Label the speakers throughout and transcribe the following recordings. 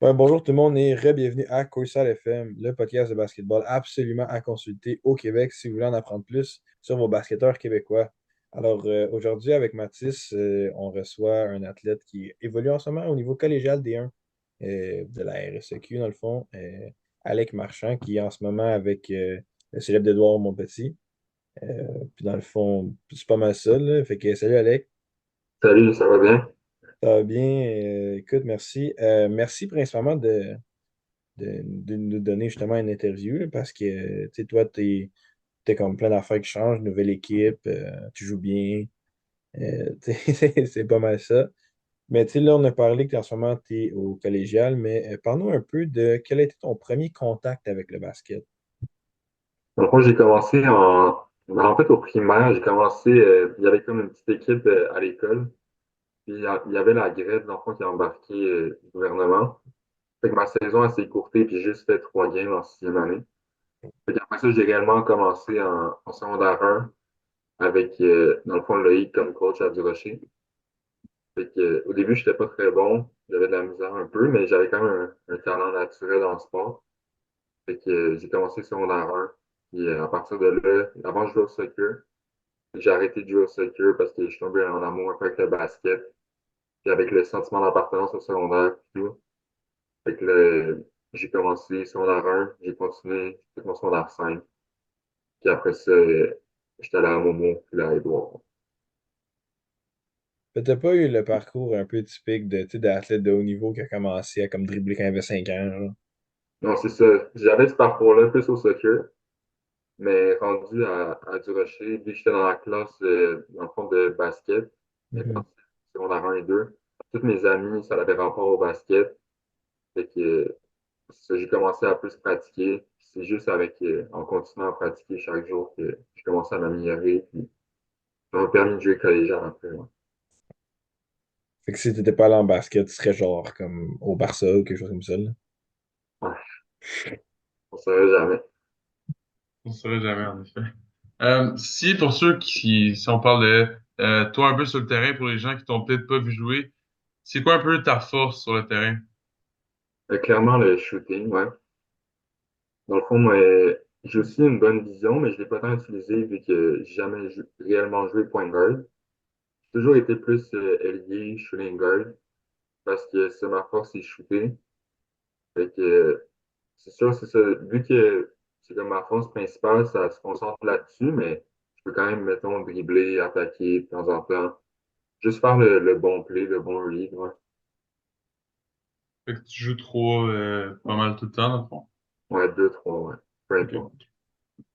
Speaker 1: Ouais, bonjour tout le monde et re-bienvenue à Coursal FM, le podcast de basketball absolument à consulter au Québec si vous voulez en apprendre plus sur vos basketteurs québécois. Alors aujourd'hui avec Mathis, on reçoit un athlète qui évolue en ce moment au niveau collégial D1 de la RSEQ dans le fond, Alec Marchand qui est en ce moment avec le célèbre d'Édouard Montpetit. Puis dans le fond, c'est pas mal ça, là. Fait que salut Alec.
Speaker 2: Salut, ça va bien?
Speaker 1: Ça va bien? Écoute, merci. Merci principalement de nous donner justement une interview là, parce que tu sais, toi, t'es comme plein d'affaires qui changent, nouvelle équipe, tu joues bien. Tu sais, c'est pas mal ça. Mais tu sais, là, on a parlé que en ce moment, tu es au collégial, mais parle-nous un peu de quel a été ton premier contact avec le basket.
Speaker 2: Donc, moi, j'ai commencé en fait, au primaire, j'ai commencé, il y avait comme une petite équipe à l'école, puis il y avait la grève, dans le fond, qui a embarqué du gouvernement. Fait que ma saison, elle s'est écourtée, puis j'ai juste fait 3 games en sixième année. Fait qu'après ça, j'ai réellement commencé en secondaire 1 avec, dans le fond, Loïc comme coach à Durocher. Fait que, au début, j'étais pas très bon, j'avais de la misère un peu, mais j'avais quand même un talent naturel en sport. Fait que j'ai commencé secondaire 1. Puis à partir de là, avant je jouais au soccer. J'ai arrêté de jouer au soccer parce que je suis tombé en amour un peu avec le basket. Puis avec le sentiment d'appartenance au secondaire et tout. Fait que là, j'ai commencé secondaire 1, j'ai continué jusqu'à mon secondaire 5. Puis après ça, j'étais allé à Momo, puis là à Édouard.
Speaker 1: Fait que t'as pas eu le parcours un peu typique de, tu sais, d'athlète de haut niveau qui a commencé à comme dribbler quand il avait 5 ans, genre.
Speaker 2: Non, c'est ça. J'avais ce parcours-là plus au soccer, mais rendu à Durocher, vu que j'étais dans la classe, dans le fond de basket, mais
Speaker 1: Mhm.
Speaker 2: secondaire 1 et 2, tous mes amis, ça avait rapport au basket. Fait que ça, j'ai commencé à plus pratiquer. C'est juste avec, en continuant à pratiquer chaque jour que j'ai commencé à m'améliorer. Puis ça m'a permis de jouer collégial après. Ouais.
Speaker 1: Fait que si t'étais pas allé en basket, tu serais genre comme au Barça ou quelque chose comme ça, là.
Speaker 2: Ouais, on ne saurait jamais.
Speaker 3: On ne saurait jamais, en effet. Si pour ceux si on parle de toi un peu sur le terrain, pour les gens qui t'ont peut-être pas vu jouer, c'est quoi un peu ta force sur le terrain?
Speaker 2: Clairement, le shooting, ouais. Dans le fond, moi, j'ai aussi une bonne vision, mais je ne l'ai pas tant utilisé vu que j'ai jamais réellement joué point guard. J'ai toujours été plus ailier, shooting guard, parce que c'est ma force, c'est shooter. Fait que c'est sûr, c'est ça. Vu que c'est comme ma force principale, ça se concentre là-dessus, mais je peux quand même, mettons, dribbler, attaquer de temps en temps. Juste faire le bon play, le bon read, ouais.
Speaker 3: Fait que tu joues trop pas mal tout le temps, dans le fond.
Speaker 2: Ouais, deux, trois, ouais. Peu importe.
Speaker 3: Ok.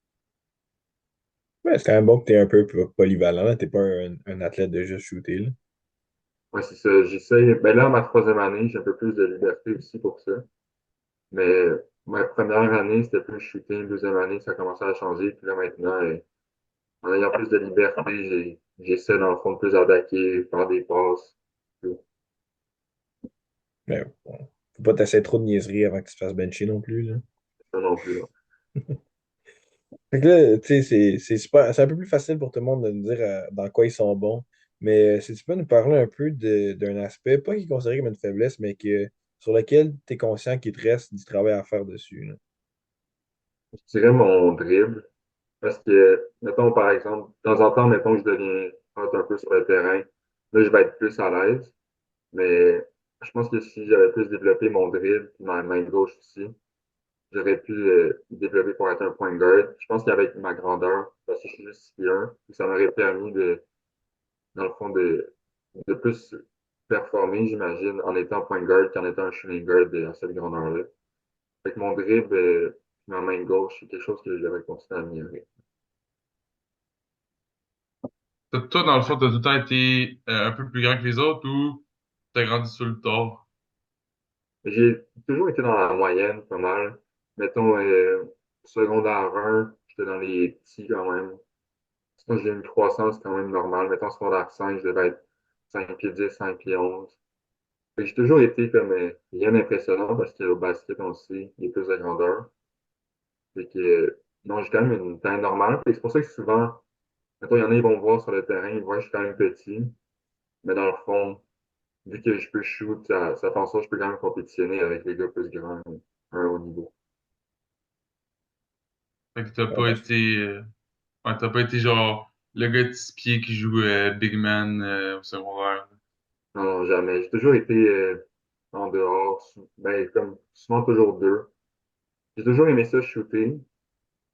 Speaker 1: Ouais, c'est quand même bon que t'es un peu polyvalent, là. T'es pas un athlète de juste shooter, là.
Speaker 2: Ouais, c'est ça. J'essaie. Ben là, ma troisième année, j'ai un peu plus de liberté aussi pour ça. Mais ma première année, c'était plus shooting. Deuxième année, ça a commencé à changer. Puis là, maintenant, en ayant plus de liberté, j'essaie, dans le fond, de plus attaquer, faire des passes. Tout.
Speaker 1: Mais bon, faut pas t'essayer trop de niaiseries avant que tu te fasses bencher non plus, là.
Speaker 2: Ça non plus, là.
Speaker 1: Fait que là, tu sais, c'est super, c'est un peu plus facile pour tout le monde de nous dire dans quoi ils sont bons. Mais si tu peux nous parler un peu d'un aspect, pas qui est considéré comme une faiblesse, mais sur lequel tu es conscient qu'il te reste du travail à faire dessus, là.
Speaker 2: Je dirais mon dribble. Parce que, mettons, par exemple, de temps en temps, mettons que je deviens hot un peu sur le terrain, là, je vais être plus à l'aise. Mais je pense que si j'avais plus développé mon dribble, puis ma main gauche aussi, j'aurais pu développer pour être un point guard. Je pense qu'avec ma grandeur, parce que je suis juste 6'1", ça m'aurait permis dans le fond, de plus performer, j'imagine, en étant point guard qu'en étant un shooting guard à cette grandeur-là. Fait que mon dribble, ma main gauche, c'est quelque chose que je devrais continuer à améliorer.
Speaker 3: Toi, dans le fond, t'as tout le temps été un peu plus grand que les autres ou t'as grandi sur le tort?
Speaker 2: J'ai toujours été dans la moyenne, pas mal. Mettons, secondaire 1, j'étais dans les petits quand même. Sinon, j'ai une croissance quand même normale. Mettons, secondaire 5, je devais être 5 pieds 10, 5 pieds 11. Fait que j'ai toujours été comme rien d'impressionnant parce qu'au basket, on le sait, il y a plus de grandeur. Fait que, non, j'ai quand même une taille normale. Fait que c'est pour ça que souvent, mettons, il y en a, ils vont me voir sur le terrain, ils voient que je suis quand même petit. Mais dans le fond, vu que je peux shoot, ça fait en sorte que je peux quand même compétitionner avec les gars plus grands à un haut niveau.
Speaker 3: Fait que t'as
Speaker 1: Ouais,
Speaker 3: pas
Speaker 1: parce
Speaker 3: été, ouais, t'as pas été genre le gars de 6 pieds qui joue Big Man au secondaire.
Speaker 2: Non, non, jamais. J'ai toujours été en dehors, ben, comme souvent toujours deux. J'ai toujours aimé ça shooter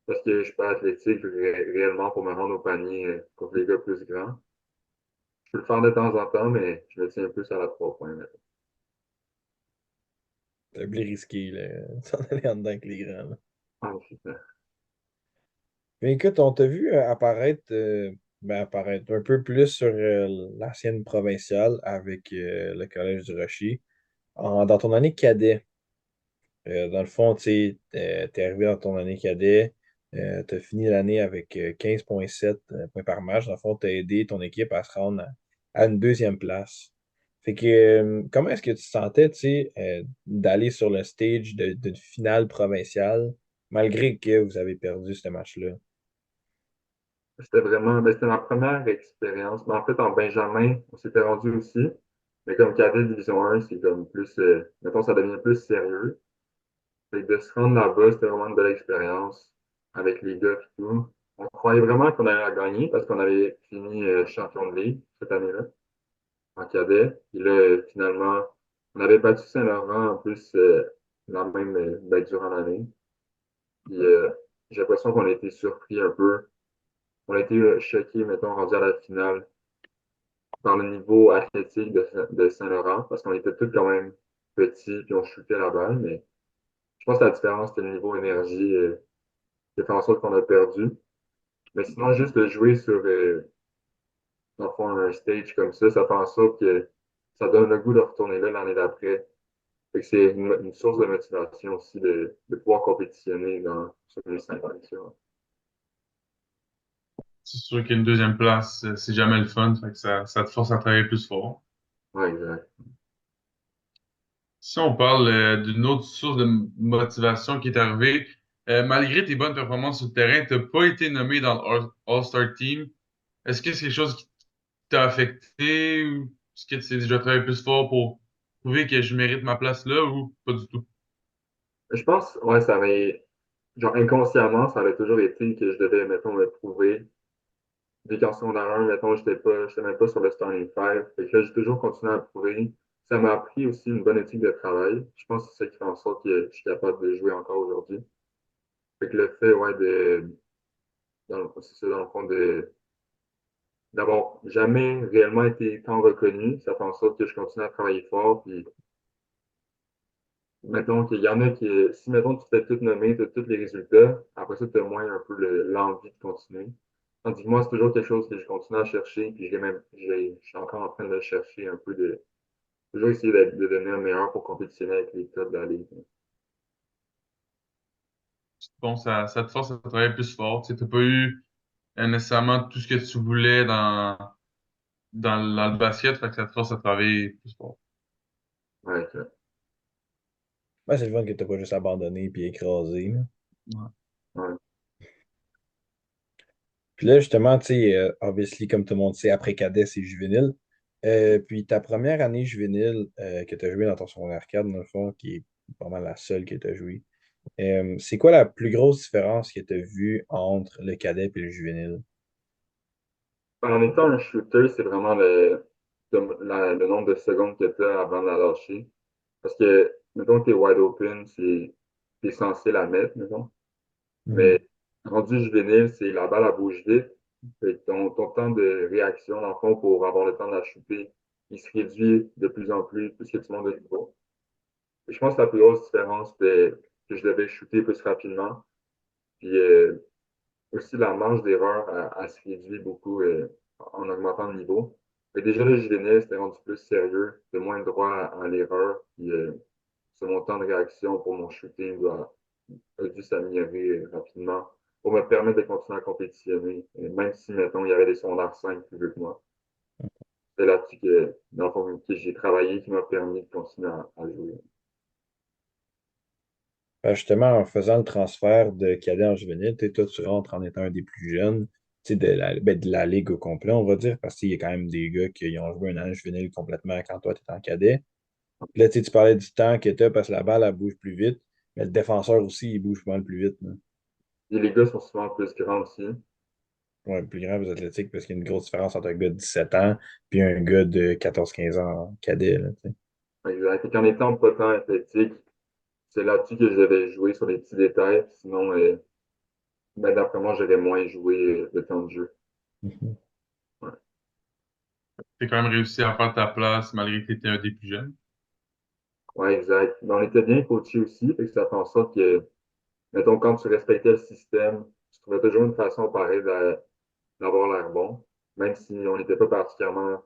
Speaker 2: parce que je suis pas athlétique réellement pour me rendre au panier contre les gars plus grands. Je peux le faire de temps en temps, mais je me tiens plus à la 3 points maintenant.
Speaker 1: c'est plus risqué, là, s'en aller en dedans avec les grands, là.
Speaker 2: Ah, super.
Speaker 1: Mais écoute, on t'a vu apparaître, ben, apparaître un peu plus sur l'ancienne provinciale avec le Collège du Rocher. Dans ton année cadet, dans le fond, tu sais, t'es arrivé dans ton année cadet, t'as fini l'année avec 15,7 points par match. Dans le fond, t'as aidé ton équipe à se rendre à une deuxième place. Fait que, comment est-ce que tu te sentais, tu sais, d'aller sur le stage de finale provinciale, malgré que vous avez perdu ce match-là?
Speaker 2: C'était vraiment, ben, c'était ma première expérience. Mais en fait, en Benjamin, on s'était rendu aussi. Mais comme cadet Division 1, c'est comme plus, mettons, ça devient plus sérieux. Fait que de se rendre là-bas, c'était vraiment une belle expérience avec les gars et tout. On croyait vraiment qu'on allait la gagner parce qu'on avait fini champion de ligue cette année-là, en cadet. Puis là, finalement, on avait battu Saint-Laurent en plus ben, durant l'année. Puis j'ai l'impression qu'on a été surpris un peu. On a été choqués, mettons, rendu à la finale par le niveau athlétique de Saint-Laurent parce qu'on était tous quand même petits puis on shootait la balle. Mais je pense que la différence, c'était le niveau énergie qui a fait en sorte qu'on a perdu. Mais sinon, juste de jouer sur dans le fond, un stage comme ça fait en sorte que ça donne le goût de retourner là l'année d'après. Fait que c'est une source de motivation aussi de pouvoir compétitionner sur une scène comme ça.
Speaker 3: C'est sûr qu'une deuxième place, c'est jamais le fun, fait que ça te force à travailler plus fort.
Speaker 2: Ouais, exact.
Speaker 3: Si on parle d'une autre source de motivation qui est arrivée, malgré tes bonnes performances sur le terrain, tu n'as pas été nommé dans le All-Star Team. Est-ce que c'est quelque chose qui t'a affecté ou est-ce que tu t'es déjà travaillé plus fort pour prouver que je mérite ma place là ou pas du tout?
Speaker 2: Je pense, ouais, genre inconsciemment, ça avait toujours été que je devais, mettons, me prouver. Dès qu'en secondaire 1, mettons, j'étais même pas sur le starting five. Fait que là, j'ai toujours continué à prouver. Ça m'a appris aussi une bonne éthique de travail. Je pense que c'est ça qui fait en sorte que je suis capable de jouer encore aujourd'hui. Fait que le fait, ouais, c'est ça, dans le fond, d'avoir jamais réellement été tant reconnu, ça fait en sorte que je continue à travailler fort. Puis, mettons qu'il y en a si, mettons, tu te fais tout nommer, tu as tous les résultats, après ça, tu as moins un peu l'envie de continuer. Tandis que moi, c'est toujours quelque chose que je continue à chercher, puis je suis encore en train de chercher un peu toujours essayer de devenir meilleur pour compétitionner avec les tops de la ligue.
Speaker 3: Bon, ça te force à travailler plus fort. Tu n'as pas eu nécessairement tout ce que tu voulais dans le basket, fait que ça te force à travailler plus fort.
Speaker 2: Ouais, ça.
Speaker 1: Ben, c'est le fun que t'as pas juste abandonné puis écrasé, là.
Speaker 3: Ouais.
Speaker 2: Ouais.
Speaker 1: Puis là, justement, tu sais, obviously, comme tout le monde sait, après cadet, c'est juvénile. Puis ta première année juvénile que tu as joué dans ton secondaire 4, dans le fond, qui est pas mal la seule que tu as joué, c'est quoi la plus grosse différence que tu as vue entre le cadet et le juvénile?
Speaker 2: En étant un shooter, c'est vraiment le nombre de secondes que tu as avant de la lâcher. Parce que, mettons que tu es wide open, t'es censé la mettre, mettons.
Speaker 1: Mhm.
Speaker 2: Mais rendu juvénile, c'est la balle, elle bouge vite. Fait que ton temps de réaction, dans le fond, pour avoir le temps de la shooter, il se réduit de plus en plus que tu montes de niveau. Et je pense que la plus grosse différence, c'était que je devais shooter plus rapidement. Puis aussi, la marge d'erreur, elle se réduit beaucoup en augmentant le niveau. Mais déjà, le juvénile, c'était rendu plus sérieux, de moins de droit à l'erreur. Puis sur mon temps de réaction pour mon shooting a dû s'améliorer rapidement pour me permettre de continuer à compétitionner. Et même si, mettons, il y avait des sondages 5 plus vieux que moi. C'est là-dessus que, dans le fond, que j'ai travaillé qui m'a permis de continuer à jouer.
Speaker 1: Ben, justement, en faisant le transfert de cadet en juvénile, toi, tu rentres en étant un des plus jeunes. tu sais, de la ligue au complet, on va dire, parce qu'il y a quand même des gars qui ont joué un an juvénile complètement quand toi, tu es en cadet. Puis là, tu parlais du temps que tu as parce que la balle, elle bouge plus vite, mais le défenseur aussi, il bouge pas mal plus vite, là.
Speaker 2: Et les gars sont souvent plus grands aussi.
Speaker 1: Ouais, plus grand, plus athlétique, parce qu'il y a une grosse différence entre un gars de 17 ans puis un gars de 14 15 ans en cadet, là, tu sais.
Speaker 2: Exact. Et qu'en étant pas tant athlétique, c'est là-dessus que j'avais joué sur les petits détails. Sinon, ben, d'après moi, j'aurais moins joué le temps de jeu.
Speaker 1: Mhm.
Speaker 2: Ouais,
Speaker 3: T'as quand même réussi à faire ta place malgré que tu étais un des plus jeunes.
Speaker 2: ouais, exact. Mais on était bien coachés aussi, fait que ça fait en sorte que, mettons, quand tu respectais le système, tu trouvais toujours une façon pareille d'avoir l'air bon, même si on n'était pas particulièrement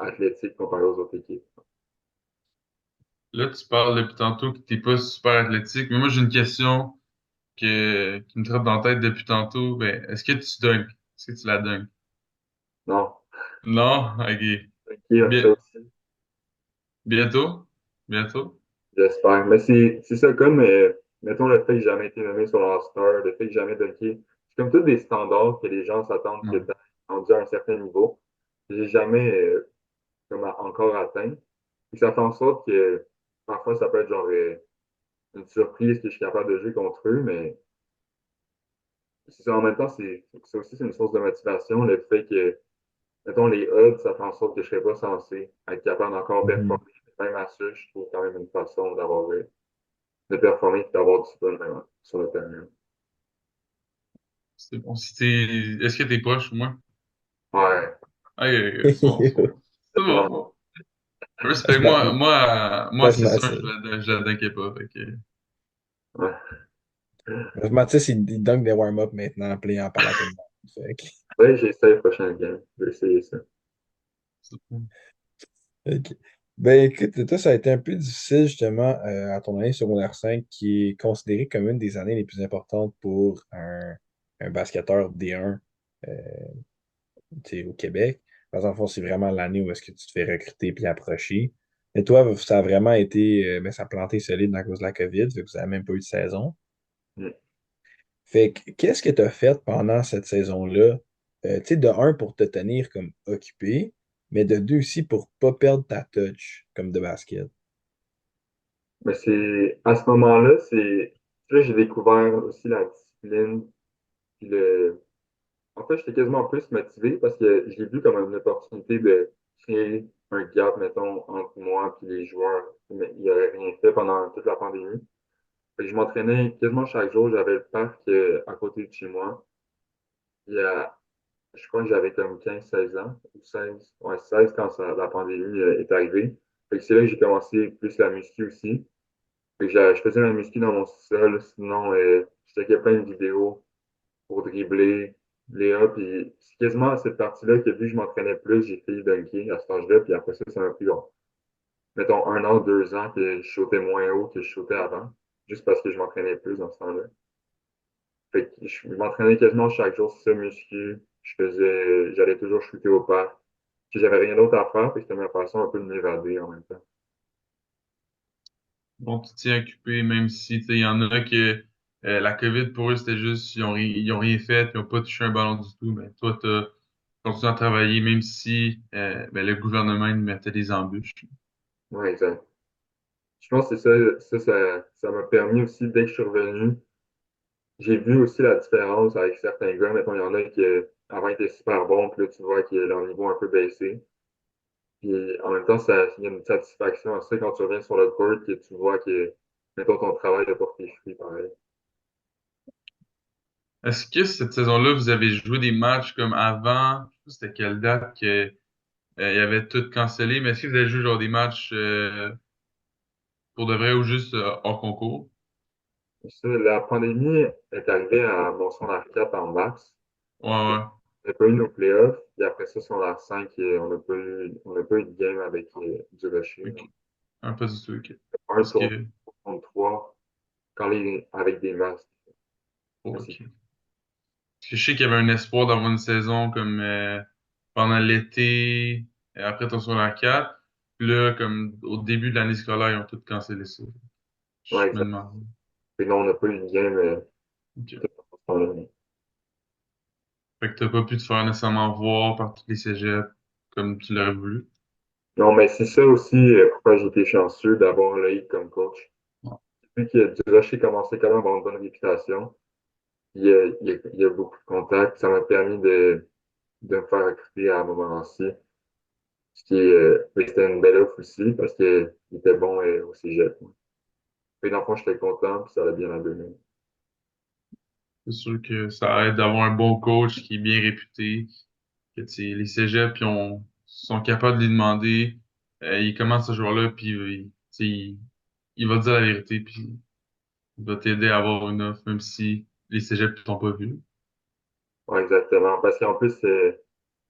Speaker 2: athlétique comparé aux autres équipes.
Speaker 3: Là, tu parles depuis tantôt que t'es pas super athlétique, mais moi, j'ai une question qui me trotte dans la tête depuis tantôt. Ben, est-ce que tu dunks? Est-ce que tu la dunks?
Speaker 2: Non,
Speaker 3: Non? Ok.
Speaker 2: ok, ça
Speaker 3: Bien,
Speaker 2: aussi.
Speaker 3: bientôt? Bientôt?
Speaker 2: J'espère. Mais c'est ça comme, mettons, le fait que j'ai jamais été nommé sur l'All-Star, le fait que j'ai jamais dunké. C'est comme tous des standards que les gens s'attendent que
Speaker 3: Non.
Speaker 2: tu rendu à un certain niveau. J'ai jamais comme encore atteint. Et ça fait en sorte que parfois ça peut être genre une surprise que je suis capable de jouer contre eux, mais c'est ça, en même temps, c'est aussi c'est une source de motivation, le fait que, mettons, les odds, ça fait en sorte que je ne serais pas censé être capable d'encore
Speaker 1: Mhm.
Speaker 2: performer. Même à ça, je trouve quand même une façon d'avoir de performer et d'avoir du fun vraiment, sur le terrain.
Speaker 3: C'est bon. Est-ce que t'es proche, moi?
Speaker 2: Ouais,
Speaker 3: Ah, c'est bon, c'est bon. C'est
Speaker 2: c'est
Speaker 3: bon.
Speaker 2: vraiment.
Speaker 3: Respect, moi,
Speaker 1: Parce que
Speaker 3: c'est sûr, je la dunkais pas. Fait que,
Speaker 2: Ouais.
Speaker 1: Mathis, il dunk des warm-up maintenant, puis il en parle à tout le monde. Fait que-
Speaker 2: Ouais, j'essaie le prochain game. Je vais essayer ça.
Speaker 1: Ok. Ben écoute, toi, ça a été un peu difficile justement à ton année secondaire 5 qui est considérée comme une des années les plus importantes pour un basketteur D1 euh, tu sais, au Québec. Parce qu'en fond, c'est vraiment l'année où est-ce que tu te fais recruter puis approcher. Et toi, ça a vraiment été, ben, ça a planté solide à cause de la COVID, fait que vous n'avez même pas eu de saison.
Speaker 2: Mm.
Speaker 1: Fait que, qu'est-ce que tu as fait pendant cette saison-là? Tu sais, de un, pour te tenir comme occupé, mais de deux aussi pour pas perdre ta touch comme de basket.
Speaker 2: Mais c'est à ce moment-là, là, j'ai découvert aussi la discipline. Puis en fait, j'étais quasiment plus motivé parce que je l'ai vu comme une opportunité de créer un gap, mettons, entre moi et les joueurs. Mais il n'aurait rien fait pendant toute la pandémie. Fait que je m'entraînais quasiment chaque jour. J'avais le parc à côté de chez moi. Il y a, je crois que j'avais comme 15 16 ans, ou 16 ouais, 16 quand la pandémie est arrivée. Fait que c'est là que j'ai commencé plus la muscu aussi. Fait que je faisais la muscu dans mon sous-sol. Sinon, je checkais plein de vidéos pour dribbler, Léa, puis c'est quasiment à cette partie-là que vu que je m'entraînais plus, j'ai fait dunker à cet âge-là, puis après ça, ça m'a pris, bon, mettons, 1 an, 2 ans que je sautais moins haut que je sautais avant, juste parce que je m'entraînais plus dans ce temps-là. Fait que je m'entraînais quasiment chaque jour, c'est ça, muscu, j'allais toujours shooter au parc, puis j'avais rien d'autre à faire, puis c'était ma façon un peu de m'évader en même temps.
Speaker 3: bon, tu t'y occupé, même si, tu sais, il y en a que la COVID, pour eux, c'était juste, ils ont rien fait, ils n'ont pas touché un ballon du tout. Mais toi, tu as continué à travailler, même si ben, le gouvernement il mettait des embûches.
Speaker 2: Ouais, exact. Je pense que c'est ça m'a permis aussi, dès que je suis revenu, j'ai vu aussi la différence avec certains gars. Mettons, il y en a qui avant étaient super bons, puis là, tu vois que leur niveau a un peu baissé. Puis en même temps, il y a une satisfaction à ça quand tu reviens sur le court, que tu vois que, mettons, ton travail a porté fruit, pareil.
Speaker 3: Est-ce que cette saison-là, vous avez joué des matchs comme avant? Je sais pas c'était quelle date que il y avait tout cancellé, mais est-ce que vous avez joué genre des matchs pour de vrai ou juste hors concours?
Speaker 2: Ça, la pandémie est arrivée à mon secondaire 4 en mars.
Speaker 3: Ouais, ouais.
Speaker 2: On n'a pas eu nos playoffs. Puis après ça, secondaire 5, on n'a pas eu de game avec du Rocher.
Speaker 3: Ok. Ah, pas du tout, ok.
Speaker 2: Un
Speaker 3: Parce
Speaker 2: tournoi
Speaker 3: que,
Speaker 2: contre trois avec des masques. Mais
Speaker 3: ok.
Speaker 2: c'est
Speaker 3: Parce que je sais qu'il y avait un espoir d'avoir une saison comme pendant l'été, après ton secondaire 4. Puis là, comme au début de l'année scolaire, ils ont tout cancellé ça.
Speaker 2: ouais,
Speaker 3: Je me
Speaker 2: exact.
Speaker 3: demande.
Speaker 2: Puis non, on n'a pas eu de game
Speaker 3: Ok.
Speaker 2: tout ce temps-là.
Speaker 3: Fait que t'as pas pu te faire nécessairement voir par tous les cégeps comme tu l'aurais voulu.
Speaker 2: Non, mais c'est ça aussi pourquoi j'ai été chanceux d'avoir Loïc comme coach. Vu que Durocher commençait quand même à avoir une bonne réputation, il y a beaucoup de contacts. Ça m'a permis de me faire recruter à Montmorency. Oui, c'était une belle offre aussi parce qu'il était bon au cégep. Puis dans le fond, j'étais content, puis ça allait bien la donner.
Speaker 3: C'est sûr que ça aide d'avoir un bon coach qui est bien réputé, que tu sais, les cégeps sont capables de lui demander il commence ce joueur-là, puis tu sais, il va te dire la vérité, puis il va t'aider à avoir une offre, même si les cégeps ne t'ont pas vu.
Speaker 2: Ouais, exactement. Parce qu'en plus,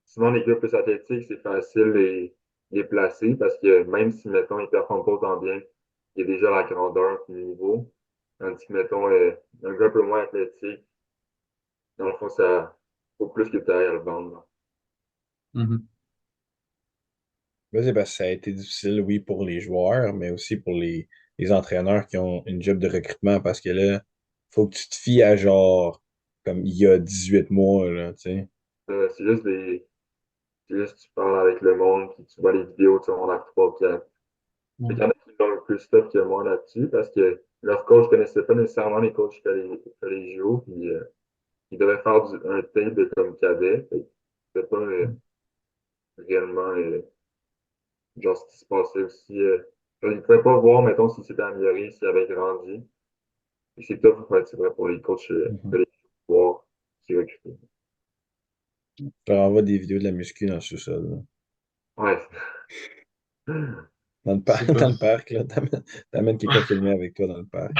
Speaker 2: souvent, les gars plus athlétiques, c'est facile les placer parce que même si, mettons, ils performent pas autant bien, il y a déjà la grandeur et le niveau. Tandis que, mettons, un gars un peu moins athlétique, dans le fond, ça faut plus que tu ailles à le vendre.
Speaker 3: Mhm.
Speaker 1: Là, c'est parce que ça a été difficile, oui, pour les joueurs, mais aussi pour les entraîneurs qui ont une job de recrutement parce que là, faut que tu te fies à genre, comme il y a 18 mois, là, tu sais.
Speaker 2: C'est juste c'est juste tu parles avec le monde, puis tu vois les vidéos, tu vois, on a 3 4. Fait
Speaker 3: Ouais.
Speaker 2: qu'il y en a qui ont plus stuff que moi là-dessus parce que leur coach ne connaissait pas nécessairement les coachs que les JO, puis ils devaient faire un tape de comme cadet. Fait que c'était pas réellement genre ce qui se passait aussi. Genre, ils ne pouvaient pas voir, mettons, s'il s'était amélioré, s'il avait grandi. Et c'est top, ouais, c'est vrai, pour les coachs que
Speaker 1: Mhm.
Speaker 2: les voir qui recrutent.
Speaker 1: Je leur envoie des vidéos de la muscu dans le sous-sol, là.
Speaker 2: Ouais.
Speaker 1: Dans le,
Speaker 3: C'est pas.
Speaker 1: dans le parc, là. T'amènes quelqu'un filmer avec toi dans le parc.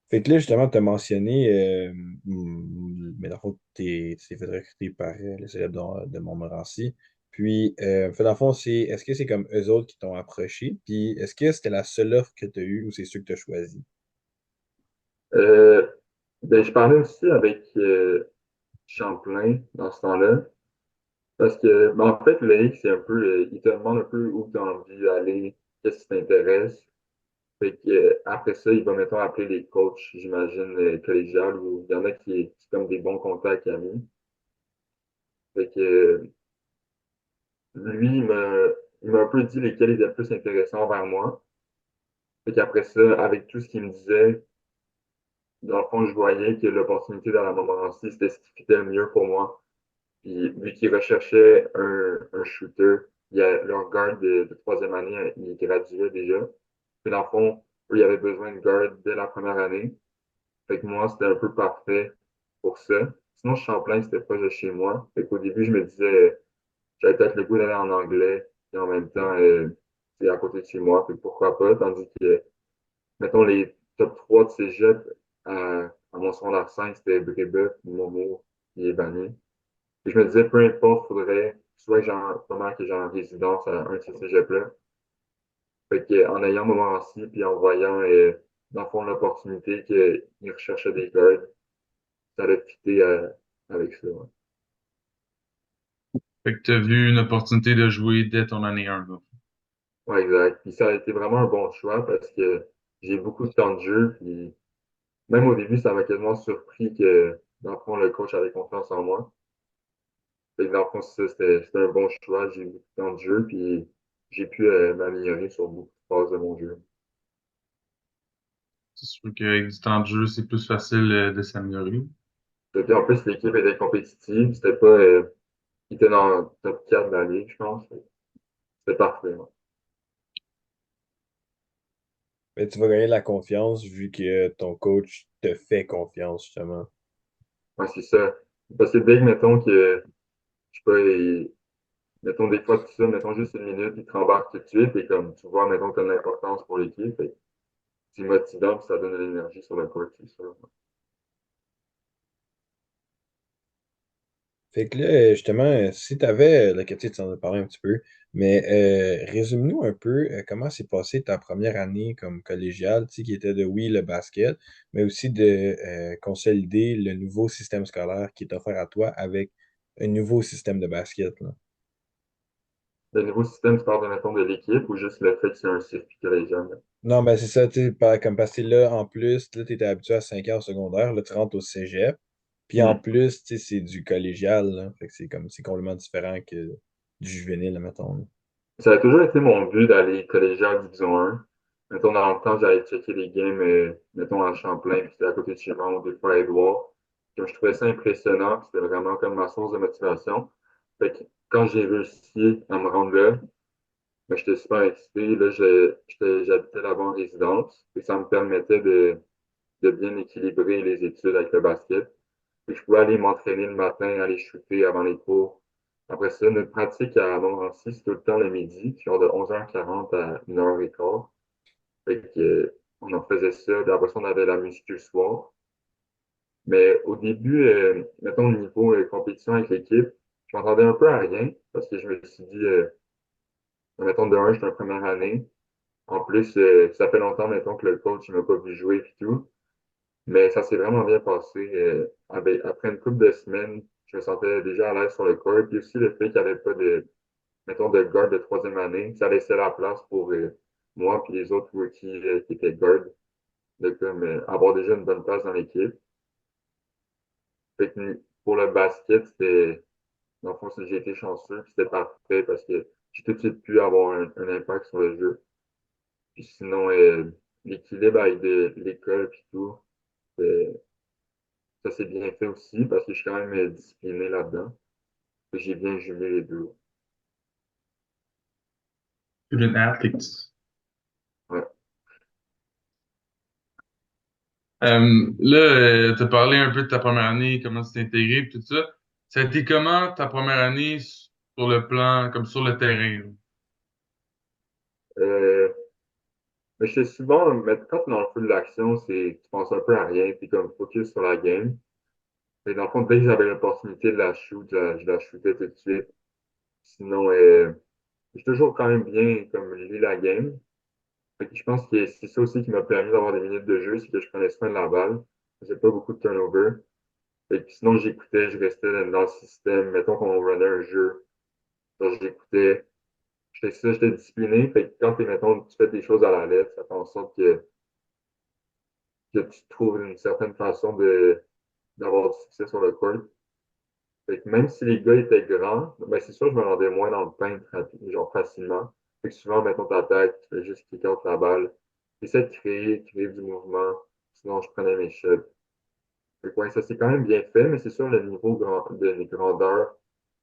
Speaker 1: Fait que là, justement, tu as mentionné, mais dans le fond, tu t'es fait recruter par le célèbre de Montmorency. Puis, fait, dans le fond, est-ce que c'est comme eux autres qui t'ont approché? Puis, est-ce que c'était la seule offre que tu as eue ou c'est ceux que tu as choisi?
Speaker 2: Euh, ben, je parlais aussi avec Champlain dans ce temps-là. Parce que, ben, en fait, le X, c'est un peu, il te demande un peu où tu as envie d'aller, qu'est-ce qui t'intéresse. Fait que, après ça, il va, mettons, appeler les coachs, j'imagine, collégiales, où il y en a qui sont comme des bons contacts amis. Fait que, lui, il m'a un peu dit lesquels étaient le plus intéressants vers moi. Fait qu'après ça, avec tout ce qu'il me disait, dans le fond, je voyais que l'opportunité dans la Montmorency, c'était ce qui fitait le mieux pour moi. Puis, vu qu'ils recherchaient un shooter, il y a leur guard de troisième année, il graduait déjà. Puis, dans le fond, eux, ils avaient besoin de guard dès la première année. Fait que moi, c'était un peu parfait pour ça. Sinon, Champlain, c'était pas de chez moi. Fait qu'au début, je me disais, j'avais peut-être le goût d'aller en anglais, et en même temps, c'est à côté de chez moi, fait que pourquoi pas. Tandis que, mettons, les top 3 de cégep à mon secondaire 5, c'était Brébeuf, Momo et Banni. Et je me disais, peu importe, faudrait soit que vraiment que j'ai en résidence à un de ces cégeps-là. Fait que, en ayant Montmorency, puis en voyant, dans le fond, l'opportunité qu'ils recherchaient des gardes, ça allait fitter avec ça. Ouais.
Speaker 3: Fait que tu as vu une opportunité de jouer dès ton année 1, là.
Speaker 2: Ouais, exact. Puis ça a été vraiment un bon choix parce que j'ai beaucoup de temps de jeu. Puis même au début, ça m'a quasiment surpris que, dans le fond, le coach avait confiance en moi. Fait que dans le fond, c'était un bon choix. J'ai eu beaucoup de temps de jeu. Puis j'ai pu m'améliorer sur beaucoup de phases de mon jeu.
Speaker 3: C'est sûr qu'avec du temps de jeu, c'est plus facile de s'améliorer.
Speaker 2: Et puis en plus, l'équipe était compétitive. C'était pas. Il était dans le top 4 de la ligue, je pense. C'était parfait. Ouais.
Speaker 1: Mais tu vas gagner de la confiance vu que ton coach te fait confiance, justement.
Speaker 2: Ouais, c'est ça. Parce que dès que, mettons que, je sais pas, mettons des fois, tout ça, mettons juste une minute, il te rembarque tout de suite et comme tu vois, mettons, comme l'importance pour l'équipe. Fait que c'est motivant puis ça donne de l'énergie sur le court, c'est sûr.
Speaker 1: Fait que là, justement, si tu avais la capacité de s'en parler un petit peu, mais résume-nous un peu comment s'est passée ta première année comme collégiale, tu sais, qui était de, oui, le basket, mais aussi de consolider le nouveau système scolaire qui est offert à toi avec un nouveau système de basket, là.
Speaker 2: Le nouveau système, tu parles de, mettons, de l'équipe ou juste le fait que c'est un circuit collégial?
Speaker 1: Non, c'est ça, tu sais, comme parce que là, en plus, là, tu étais habitué à 5 heures au secondaire, là, tu rentres au cégep. Puis en
Speaker 2: Hmm.
Speaker 1: plus, tu sais, c'est du collégial, là. Fait que c'est complètement différent que du juvénile, mettons, là.
Speaker 2: Ça a toujours été mon but d'aller collégial Division 1. Mettons, dans le temps, j'allais checker les games, mettons, à Champlain, puis c'était à côté de chez moi, ou des fois à Édouard. Comme je trouvais ça impressionnant, puis c'était vraiment comme ma source de motivation. Fait que quand j'ai réussi à me rendre là, ben, j'étais super excité. Là, j'habitais là-bas en résidence, et ça me permettait de bien équilibrer les études avec le basket. Puis je pouvais aller m'entraîner le matin, aller shooter avant les cours. Après ça, notre pratique à Montmorency, c'est tout le temps le midi, genre de 11h40 à 1h15. Fait que, on en faisait ça. Puis après ça, on avait la muscu le soir. Mais au début, mettons, au niveau compétition avec l'équipe, je m'entendais un peu à rien parce que je me suis dit, mettons, de un, j'étais en première année. En plus, ça fait longtemps, mettons, que le coach ne m'a pas vu jouer et tout. Mais ça s'est vraiment bien passé. Après une couple de semaines, je me sentais déjà à l'aise sur le court. Puis aussi le fait qu'il n'y avait pas mettons, de guard de troisième année, ça laissait la place pour moi et les autres rookies qui étaient guard, de comme avoir déjà une bonne place dans l'équipe. Fait que pour le basket, dans le fond, j'ai été chanceux, puis c'était parfait parce que j'ai tout de suite pu avoir un impact sur le jeu. Puis sinon, l'équilibre avec l'école puis tout, euh, ça s'est bien fait aussi parce que je suis quand même discipliné là-dedans. J'ai bien jumelé les deux.
Speaker 3: Student athletes.
Speaker 2: Ouais.
Speaker 3: Là, tu as parlé un peu de ta première année, comment tu t'es intégré, puis tout ça. Ça a été comment ta première année sur le plan, comme sur le terrain, là?
Speaker 2: Euh, mais je sais souvent, mais quand tu es dans le feu de l'action, tu penses un peu à rien, puis comme focus sur la game. Et dans le fond, dès que j'avais l'opportunité de la shoot, je la shootais tout de suite. Sinon, j'ai toujours quand même bien comme lu la game. Fait que je pense que c'est ça aussi qui m'a permis d'avoir des minutes de jeu, c'est que je prenais soin de la balle. Je faisais pas beaucoup de turnover. Fait que sinon, j'écoutais, je restais dans le système. Mettons qu'on runnait un jeu. Donc, j'écoutais. J'étais discipliné. Fait que quand mettons, tu fais des choses à la lettre, ça fait en sorte que tu trouves une certaine façon d'avoir du succès sur le court. Fait que même si les gars étaient grands, ben c'est sûr que je me rendais moins dans le paint genre facilement. Fait que souvent, mettons ta tête, tu fais juste kick out la balle. J'essaie de créer du mouvement. Sinon, je prenais mes shots. Fait que ouais, ça s'est quand même bien fait, mais c'est sûr, le niveau de grandeur,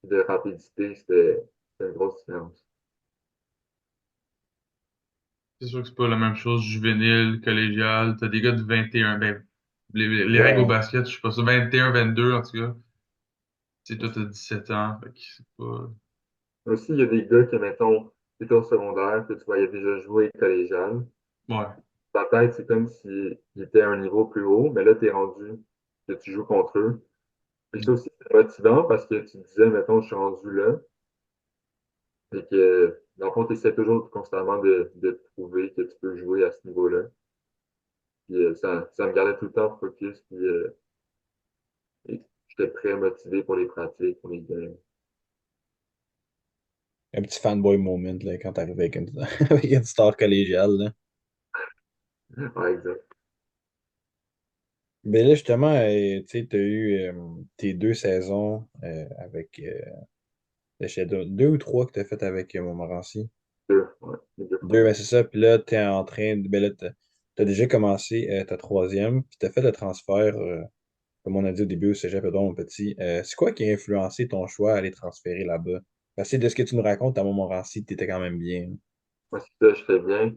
Speaker 2: de rapidité, c'était une grosse différence.
Speaker 3: C'est sûr que c'est pas la même chose, juvénile, collégial. T'as des gars de 21, ben, les règles au
Speaker 1: Ouais.
Speaker 3: basket, je sais pas ça, 21, 22 en tout cas. Tu sais, toi, t'as 17 ans, fait que c'est pas...
Speaker 2: Aussi, il y a des gars qui, mettons, étaient au secondaire, que tu voyais déjà jouer collégial.
Speaker 3: Ouais.
Speaker 2: Ta tête, c'est comme s'ils étaient à un niveau plus haut, mais là, tu es rendu que tu joues contre eux. Et ça aussi, c'est motivant parce que tu te disais, mettons, je suis rendu là. Et que, dans le fond, tu essaies toujours constamment de te prouver que tu peux jouer à ce niveau-là. Puis ça me gardait tout le temps focus. Puis et j'étais très motivé pour les pratiques, pour les games.
Speaker 1: Un petit fanboy moment, là, quand t'arrives avec une, avec une star collégiale, là.
Speaker 2: Ouais, exact.
Speaker 1: Mais là, justement, tu sais, t'as eu tes deux saisons avec... j'étais deux ou trois que t'as fait avec Montmorency.
Speaker 2: Deux, ouais, les deux
Speaker 1: Deux,
Speaker 2: premiers.
Speaker 1: ben c'est ça. Puis là, t'es en train de... Ben là, t'as déjà commencé ta troisième, puis t'as fait le transfert, comme on a dit au début, au Cégep Edouard, mon petit. C'est quoi qui a influencé ton choix à aller transférer là-bas? Parce que de ce que tu nous racontes, à Montmorency, t'étais quand même bien.
Speaker 2: Moi, c'est ça, je fais bien.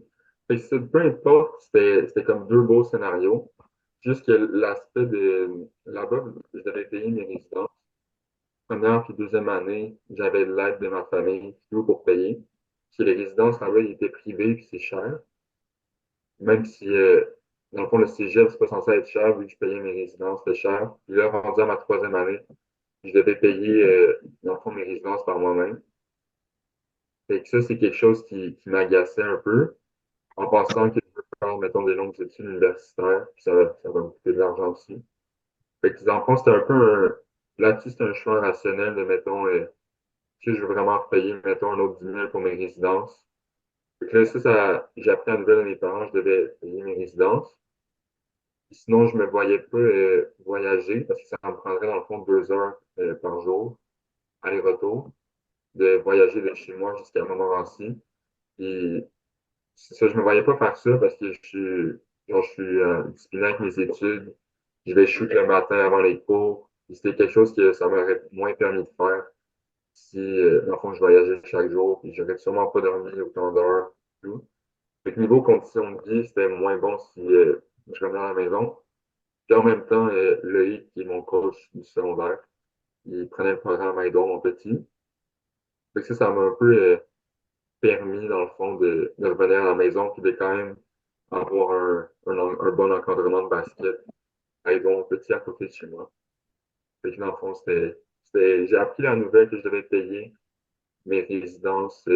Speaker 2: Fait que peu importe, c'était comme deux beaux scénarios. Juste que l'aspect de là-bas, je devais payer mes résidences. Première puis deuxième année, j'avais l'aide de ma famille tout pour payer. Puis les résidences là-bas, ils étaient privés puis c'est cher. Même si, dans le fond, le cégep, c'est pas censé être cher, vu que je payais mes résidences, c'était cher. Puis là, rendu à ma troisième année, je devais payer, dans le fond, mes résidences par moi-même. Fait que ça, c'est quelque chose qui m'agaçait un peu, en pensant que je veux faire, mettons, des longues études universitaires, puis ça va me coûter de l'argent aussi. Fait que, dans le fond, c'était un peu là-dessus, c'était un choix rationnel de, mettons, si je veux vraiment payer, mettons, un autre 10 000 pour mes résidences. Fait que là, j'ai appris à la nouvelle de mes parents, je devais payer mes résidences. Sinon, je me voyais pas voyager parce que ça me prendrait dans le fond 2 heures par jour, aller-retour, de voyager de chez moi jusqu'à Montmorency. Puis c'est ça, je me voyais pas faire ça parce que je suis discipliné avec mes études. Je vais shoot le matin avant les cours. Puis c'était quelque chose que ça m'aurait moins permis de faire si, dans le fond, je voyageais chaque jour. Puis j'aurais sûrement pas dormi autant d'heures. Tout. Fait que niveau conditions de vie, c'était moins bon si je revenais à la maison. Puis en même temps, Loïc, qui est mon coach du secondaire, il prenait le programme Aidon, mon petit. Fait que ça m'a un peu permis, dans le fond, de revenir à la maison puis de quand même avoir un bon encadrement de basket Aidon, mon petit, à côté de chez moi. Fait que dans le fond, j'ai appris la nouvelle que je devais payer mes résidences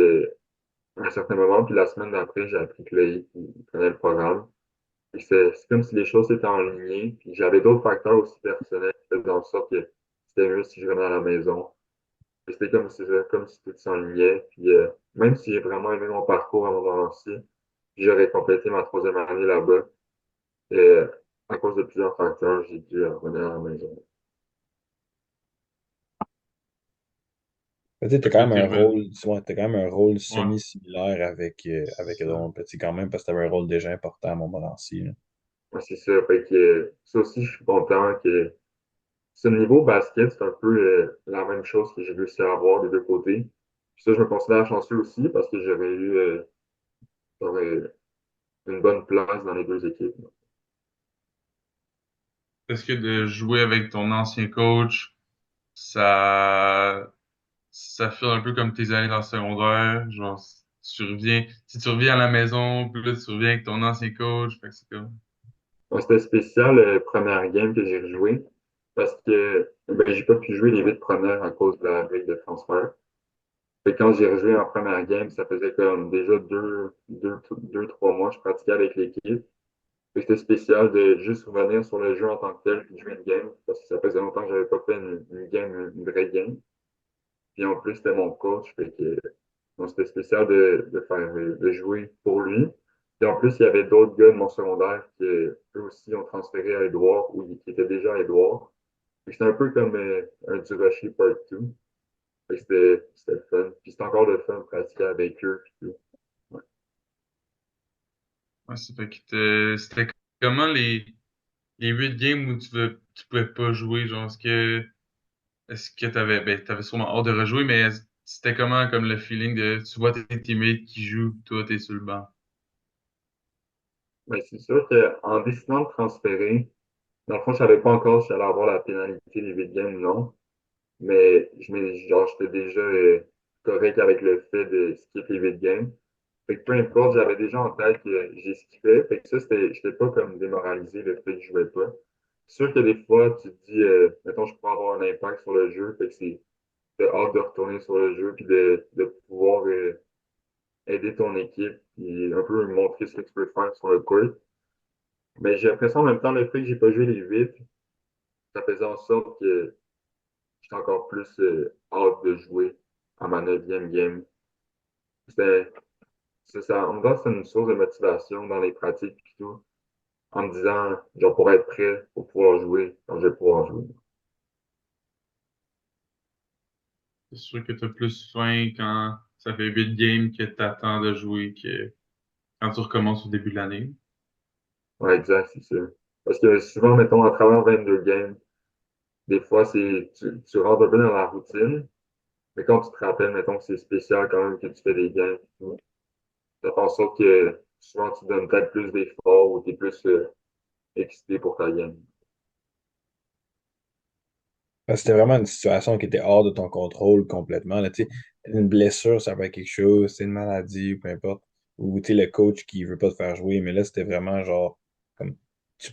Speaker 2: à un certain moment, puis la semaine d'après, j'ai appris que Loïc, il prenait le programme. Et c'est comme si les choses étaient en ligne. Puis j'avais d'autres facteurs aussi personnels qui faisaient en sorte que c'était mieux si je revenais à la maison. Et c'était comme si tout s'enlignait. Puis même si j'ai vraiment aimé mon parcours à un moment-ci, j'aurais complété ma troisième année là-bas. Et à cause de plusieurs facteurs, j'ai dû revenir à la maison.
Speaker 1: Tu sais, t'as
Speaker 3: Fait que
Speaker 1: quand
Speaker 3: là,
Speaker 1: même
Speaker 3: t'es
Speaker 1: un
Speaker 3: revenu.
Speaker 1: rôle, t'as quand même un rôle
Speaker 3: Ouais,
Speaker 1: semi-similaire avec
Speaker 3: c'est ça.
Speaker 1: Edouard Petit quand même, parce que t'avais un rôle déjà important à Montmorency, là.
Speaker 2: Ouais, c'est ça. Fait que ça aussi, je suis content que ce niveau basket, c'est un peu la même chose que j'ai réussi à avoir des deux côtés. Puis ça, je me considère chanceux aussi parce que j'aurais une bonne place dans les deux équipes.
Speaker 3: Est-ce que de jouer avec ton ancien coach, ça fait un peu comme tes années dans le secondaire? Genre, si tu reviens à la maison, puis là, tu reviens avec ton ancien coach, fait que c'est comme.
Speaker 2: Ouais, c'était spécial, première game que j'ai rejoué parce que ben, j'ai pas pu jouer les 8 premières à cause de la règle de transfert. Fait que quand j'ai rejoué en première game, ça faisait comme déjà 3 mois que je pratiquais avec l'équipe. Fait que c'était spécial de juste revenir sur le jeu en tant que tel puis de jouer une game parce que ça faisait longtemps que j'avais pas fait une game, une vraie game. Puis en plus, c'était mon coach, fait que donc, c'était spécial de jouer pour lui. Et en plus, il y avait d'autres gars de mon secondaire qui, eux aussi, ont transféré à Édouard ou qui étaient déjà à Édouard. Fait que c'était un peu comme un du Rocher Part 2. Fait que c'était le fun. Puis c'était encore le fun de pratiquer avec eux. Puis tout. Ouais.
Speaker 3: Ouais, ça fait que c'était comment les 8 games où tu pouvais pas jouer? Genre, est-ce que t'avais sûrement hâte de rejouer, mais c'était comment comme le feeling de tu vois tes teammates qui jouent, toi, t'es sur le banc?
Speaker 2: Mais c'est sûr qu'en décidant de transférer, dans le fond, je savais pas encore si j'allais avoir la pénalité des 8 games ou non. Mais genre, j'étais déjà correct avec le fait de skipper les 8 games. Fait que peu importe, j'avais déjà en tête que j'ai skippé. Fait que ça, j'étais pas comme démoralisé le fait que je jouais pas. C'est sûr que des fois, tu te dis, mettons, je pourrais avoir un impact sur le jeu. Fait que t'as hâte de retourner sur le jeu puis de pouvoir aider ton équipe et un peu montrer ce que tu peux faire sur le court. Mais j'ai l'impression en même temps, le fait que j'ai pas joué les 8, ça faisait en sorte que j'étais encore plus hâte de jouer à ma neuvième game. C'était, c'est ça, en même temps, c'est une source de motivation dans les pratiques et tout, en me disant, genre, pour être prêt pour pouvoir jouer quand je vais pouvoir jouer.
Speaker 3: C'est sûr que t'as plus faim quand ça fait 8 games que t'attends de jouer que quand tu recommences au début de l'année.
Speaker 2: Ouais, exact, c'est ça. Parce que souvent, mettons, à travers 22 games, des fois, tu rentres un peu dans la routine, mais quand tu te rappelles, mettons que c'est spécial quand même que tu fais des games, et tout, ça fait en sorte que souvent, tu donnes peut-être plus d'efforts ou tu es plus excité pour ta game.
Speaker 1: Parce que c'était vraiment une situation qui était hors de ton contrôle complètement, là, tu sais. Une blessure, ça peut être quelque chose, c'est une maladie ou peu importe. Ou tu sais, le coach qui veut pas te faire jouer, mais là, c'était vraiment genre comme tu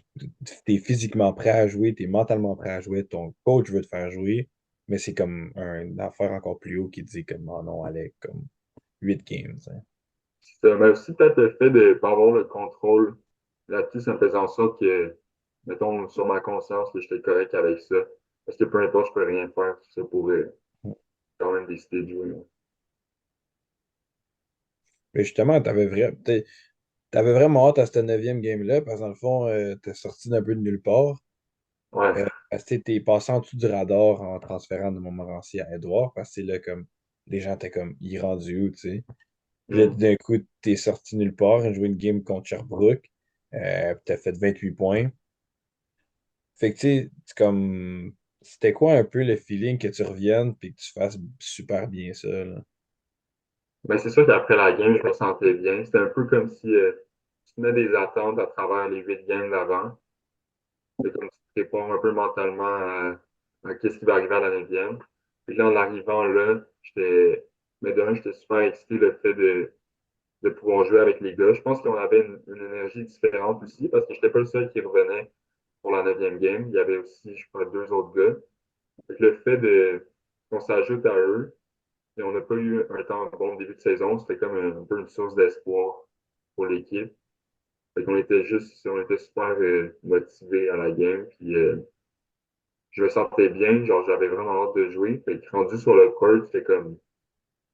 Speaker 1: es physiquement prêt à jouer, tu es mentalement prêt à jouer, ton coach veut te faire jouer, mais c'est comme une affaire encore plus haut qui dit comme oh non, allez, comme 8 games, hein.
Speaker 2: Ça m'a aussi peut-être le fait de ne pas avoir le contrôle là-dessus, ça me faisait en sorte que, mettons, sur ma conscience, que j'étais correct avec ça. Parce que peu importe, je peux rien faire. Ça pourrait quand même décider de jouer.
Speaker 1: Mais justement, t'avais vrai. t'avais vraiment hâte à cette neuvième game-là, parce que dans le fond, t'es sorti d'un peu de nulle part.
Speaker 2: Ouais.
Speaker 1: Parce que t'es passé en dessous du radar en transférant de Montmorency à Edouard, parce que c'est là, comme, les gens étaient comme, il est rendu où, tu sais. Puis là,
Speaker 2: Mm.
Speaker 1: d'un coup, t'es sorti nulle part, joué une game contre Sherbrooke, puis t'as fait 28 points. Fait que, tu sais, c'est comme, c'était quoi un peu le feeling que tu reviennes puis que tu fasses super bien ça, là?
Speaker 2: Ben, c'est sûr qu'après la game, je me sentais bien. C'était un peu comme si tu te mets des attentes à travers les 8 games d'avant. C'est comme si tu te prépares un peu mentalement à qu'est-ce qui va arriver à la 9e. Puis là, en arrivant là, mais d'un, j'étais super excité le fait de pouvoir jouer avec les gars. Je pense qu'on avait une énergie différente aussi parce que j'étais pas le seul qui revenait pour la 9e game. Il y avait aussi, je crois, deux autres gars. Fait que le fait qu'on s'ajoute à eux, et on n'a pas eu un temps bon début de saison, c'était comme un peu une source d'espoir pour l'équipe. Fait qu'on était on était super motivés à la game. Puis je me sentais bien, genre j'avais vraiment hâte de jouer. Fait que rendu sur le court, c'était comme.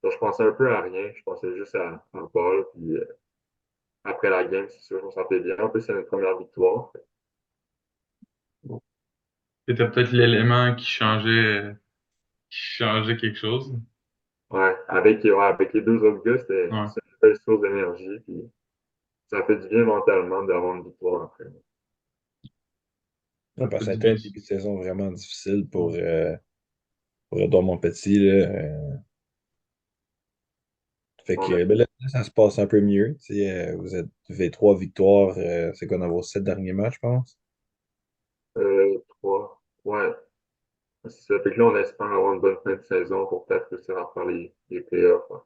Speaker 2: Genre, je pensais un peu à rien, je pensais juste à la balle. Puis après la game, c'est sûr, je me sentais bien. En plus, c'est notre première victoire.
Speaker 3: C'était peut-être l'élément qui changeait quelque chose.
Speaker 2: Ouais, avec les deux autres gars,
Speaker 3: Ouais.
Speaker 2: c'est une belle source d'énergie. Puis ça fait du bien mentalement d'avoir une victoire après.
Speaker 1: Ouais,
Speaker 3: Ça
Speaker 1: parce que
Speaker 3: fait
Speaker 1: ça a
Speaker 3: du
Speaker 1: été
Speaker 3: bien.
Speaker 1: un début de saison vraiment difficile
Speaker 3: Ouais.
Speaker 1: pour Edouard Montpetit, là. Fait
Speaker 2: On
Speaker 1: que
Speaker 2: a,
Speaker 1: ben là, ça se passe un peu mieux. Tu sais, vous avez 3 victoires, c'est quoi dans vos 7 derniers matchs, je pense?
Speaker 2: trois. Ouais, c'est ça. Fait que là, on espère avoir une bonne fin de saison pour peut-être réussir à faire les playoffs. Ouais,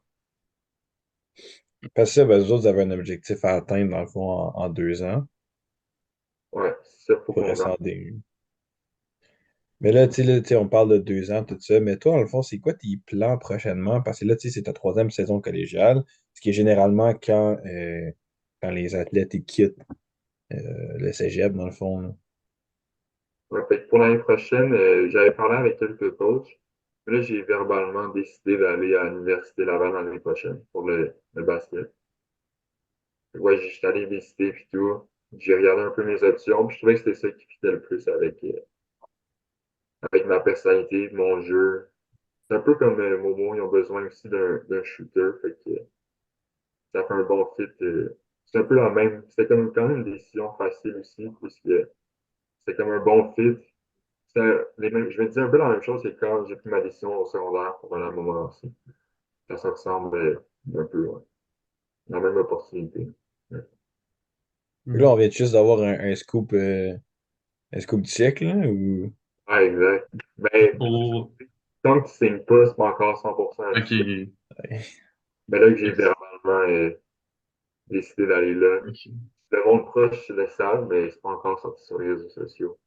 Speaker 1: Parce que ça, ben, vous autres, vous avez un objectif à atteindre, dans le fond, en 2 ans,
Speaker 2: ouais, c'est ça, faut
Speaker 1: pour
Speaker 2: qu'on
Speaker 1: rester
Speaker 2: a.
Speaker 1: en D1. Mais tu sais, on parle de 2 ans, tout ça. Mais toi, dans le fond, c'est quoi tes plans prochainement? Parce que là, tu sais, c'est ta troisième saison collégiale, ce qui est généralement quand les athlètes ils quittent le cégep, dans le fond, là.
Speaker 2: Ouais, fait que pour l'année prochaine, j'avais parlé avec quelques coachs. Mais là, j'ai verbalement décidé d'aller à l'Université Laval l'année prochaine pour le basket. Ouais, j'étais allé visiter puis tout. J'ai regardé un peu mes options, puis je trouvais que c'était ça qui fitait le plus avec ma personnalité, mon jeu. C'est un peu comme Momo, ils ont besoin aussi d'un shooter, fait que ça fait un bon fit. C'est un peu la même. C'était comme quand même une décision facile aussi, puisque c'était comme un bon fit. Je me disais un peu la même chose que quand j'ai pris ma décision au secondaire pour aller à moment aussi. Ça ressemble un peu, ouais. La même opportunité. Ouais,
Speaker 1: Et là, on
Speaker 3: Mhm.
Speaker 1: vient juste d'avoir un scoop du siècle, là, ou...
Speaker 2: ouais, exact. Mais
Speaker 3: Oh,
Speaker 2: tant que tu signes pas, c'est pas encore 100% officiel.
Speaker 3: ok.
Speaker 2: Mais là que j'ai
Speaker 3: Ex-
Speaker 2: verbalement décidé d'aller là,
Speaker 3: ok.
Speaker 2: le monde proche le savent, mais c'est pas encore sorti sur les réseaux sociaux.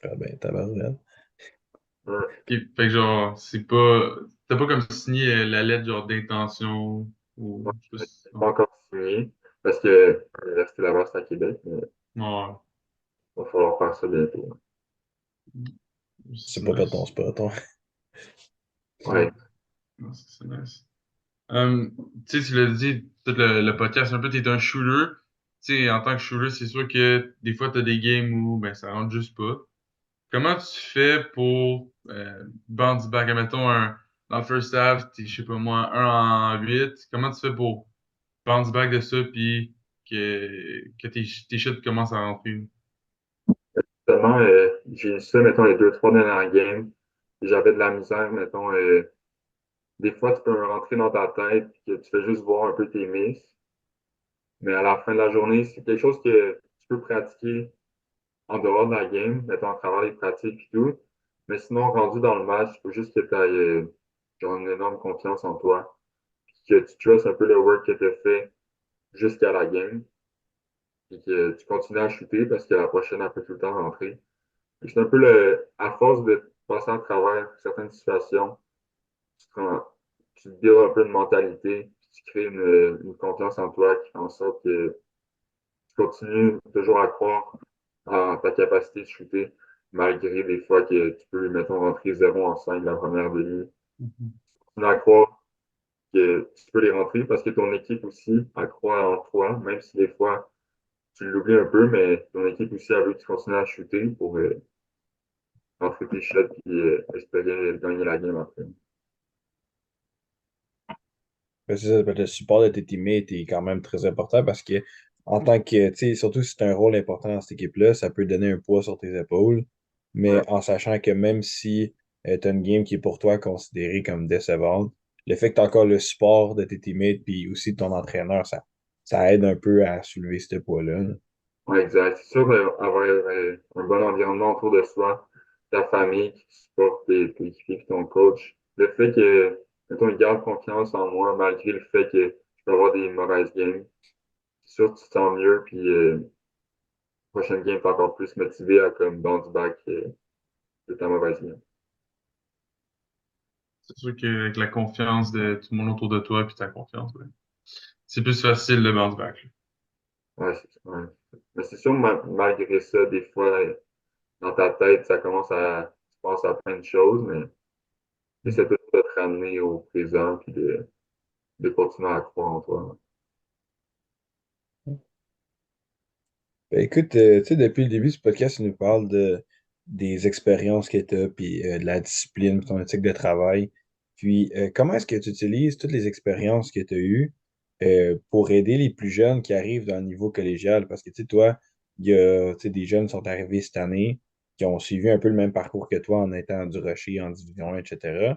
Speaker 1: Ah ben, tabarouette.
Speaker 2: Ouais.
Speaker 3: Ok, fait que genre, c'est pas. T'as pas comme signé la lettre genre d'intention ou.
Speaker 2: Ouais,
Speaker 3: Je sais
Speaker 2: c'est
Speaker 3: pas
Speaker 2: pas encore signé parce que l'Université Laval, c'est à Québec, mais il
Speaker 3: ouais.
Speaker 2: va falloir faire ça bientôt.
Speaker 1: C'est
Speaker 3: C'est
Speaker 1: pas pour ton
Speaker 3: nice.
Speaker 1: sport, toi.
Speaker 3: Ouais.
Speaker 2: Ouais.
Speaker 3: Non, c'est nice. Tu sais, tu l'as dit, peut-être le podcast, un peu, t'es un shooter. Tu sais, en tant que shooter, c'est sûr que des fois, t'as des games où ben, ça rentre juste pas. Comment tu fais pour bounce back? Admettons, dans le first half, t'es, je sais pas moi, 1 en 8. Comment tu fais pour bounce back de ça puis que tes shots commencent à rentrer?
Speaker 2: Seulement, j'ai eu ça, mettons, les deux, trois dernières games. J'avais de la misère, mettons. Des fois, tu peux rentrer dans ta tête que tu fais juste voir un peu tes misses. Mais à la fin de la journée, c'est quelque chose que tu peux pratiquer en dehors de la game, mettons à travers les pratiques et tout. Mais sinon, rendu dans le match, il faut juste que tu aies genre une énorme confiance en toi. Puis que tu trustes un peu le work que tu as fait jusqu'à la game. Puis que tu continues à shooter parce que la prochaine, elle peut tout le temps rentrer. Et c'est un peu à force de passer à travers certaines situations, tu te, rends- tu te builds un peu de mentalité, puis tu crées une confiance en toi qui fait en sorte que tu continues toujours à croire en ta capacité de shooter, malgré des fois que tu peux, mettons, rentrer 0 en 5 la première demi.
Speaker 3: Mhm.
Speaker 2: Tu continues à croire, que tu peux les rentrer parce que ton équipe aussi, elle croit en toi, même si des fois, tu l'oublies un peu, mais ton équipe aussi, elle veut que tu continues à shooter pour rentrer tes shots et espérer gagner la game après.
Speaker 1: C'est ça, le support de tes teammates est quand même très important parce que, en tant que, tu sais, surtout si tu as un rôle important dans cette équipe-là, ça peut donner un poids sur tes épaules.
Speaker 2: Ouais,
Speaker 1: Mais en sachant que même si tu as une game qui est pour toi considérée comme décevante, le fait que tu as encore le support de tes teammates puis aussi de ton entraîneur, ça aide un peu à soulever ce poids-là.
Speaker 2: ouais, exact. C'est sûr d'avoir un bon environnement autour de soi, ta famille qui te supporte, tes équipiers, puis ton coach. Le fait que, mettons, ils gardent confiance en moi malgré le fait que je peux avoir des mauvaises games. C'est sûr que tu te sens mieux, puis prochaine game, t'es encore plus motivé à comme bounce back de ta mauvaise game.
Speaker 3: C'est sûr qu'avec la confiance de tout le monde autour de toi puis ta confiance, ouais, c'est plus facile de bounce back.
Speaker 2: Ouais, ouais. Mais c'est sûr, malgré ça, des fois, dans ta tête, ça commence à, tu penses à plein de choses, mais essaie toujours de te ramener au présent puis de continuer à croire en toi.
Speaker 1: Ben, écoute, tu sais, depuis le début du podcast, tu nous parles des expériences que tu as, puis de la discipline, puis ton éthique de travail. Puis, comment est-ce que tu utilises toutes les expériences que tu as eues pour aider les plus jeunes qui arrivent dans le niveau collégial? Parce que, tu sais, toi, il y a, tu sais, des jeunes qui sont arrivés cette année, qui ont suivi un peu le même parcours que toi en étant du Rocher, en Division 1, etc.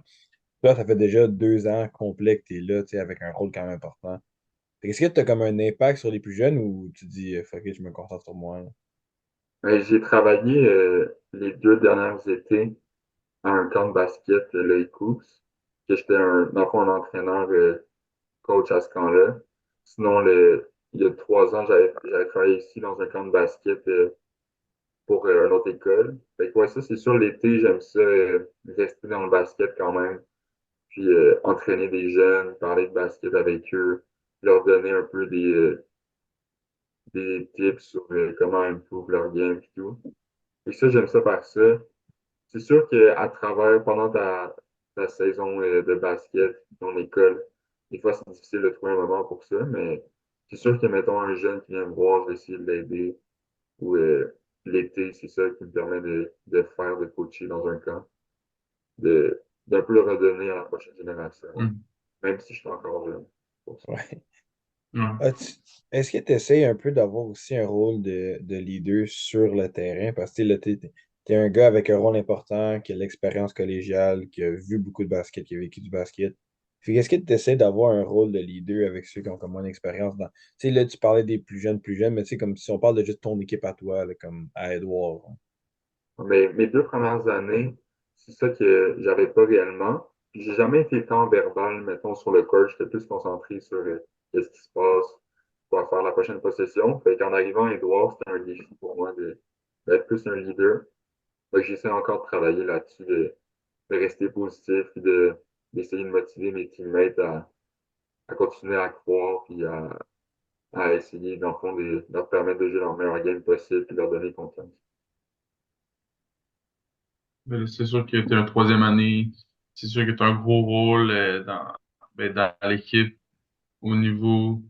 Speaker 1: Toi, ça fait déjà 2 ans complets que tu es là, tu sais, avec un rôle quand même important. Est-ce que tu as comme un impact sur les plus jeunes ou tu dis, fuck it, je me concentre sur moi, là?
Speaker 2: J'ai travaillé les 2 derniers étés à un camp de basket, le Hoops, que j'étais dans le fond, un entraîneur coach à ce camp-là. Sinon, il y a 3 ans, j'avais travaillé ici dans un camp de basket pour une autre école. Fait que ouais, ça, c'est sûr, l'été, j'aime ça, rester dans le basket quand même, puis entraîner des jeunes, parler de basket avec eux, leur donner un peu des tips sur comment improve leur game et tout. Et ça, j'aime ça faire ça. C'est sûr qu'à travers, pendant ta saison de basket, ton école, des fois, c'est difficile de trouver un moment pour ça, mais c'est sûr que, mettons, un jeune qui vient me voir, je vais essayer de l'aider. Ou l'été, c'est ça qui me permet de faire, de coacher dans un camp, d'un peu le redonner à la prochaine génération, ouais.
Speaker 3: Hmm.
Speaker 2: Même si je suis encore jeune. Pour ça.
Speaker 1: Ouais.
Speaker 3: Ouais.
Speaker 1: Est-ce que tu essaies un peu d'avoir aussi un rôle de leader sur le terrain? Parce que tu es un gars avec un rôle important, qui a l'expérience collégiale, qui a vu beaucoup de basket, qui a vécu du basket. Est-ce que tu essaies d'avoir un rôle de leader avec ceux qui ont comme moins d'expérience dans. Tu sais, là, tu parlais des plus jeunes, mais tu sais, comme si on parle de juste ton équipe à toi, là, comme à Edouard.
Speaker 2: Mais mes 2 premières années, c'est ça que j'avais pas réellement. Puis j'ai jamais été tant verbal, mettons, sur le court. J'étais plus concentré sur qu'est-ce qui se passe, quoi faire la prochaine possession. Fait qu'en arrivant à Edouard, c'était un défi pour moi d'être plus un leader. Fait que j'essaie encore de travailler là-dessus, de rester positif et d'essayer de motiver mes teammates à continuer à croire puis à essayer, dans le fond, de leur permettre de jouer leur meilleur game possible et de leur donner confiance.
Speaker 3: Mais là, c'est sûr que tu es un troisième année. C'est sûr que tu as un gros rôle dans l'équipe au niveau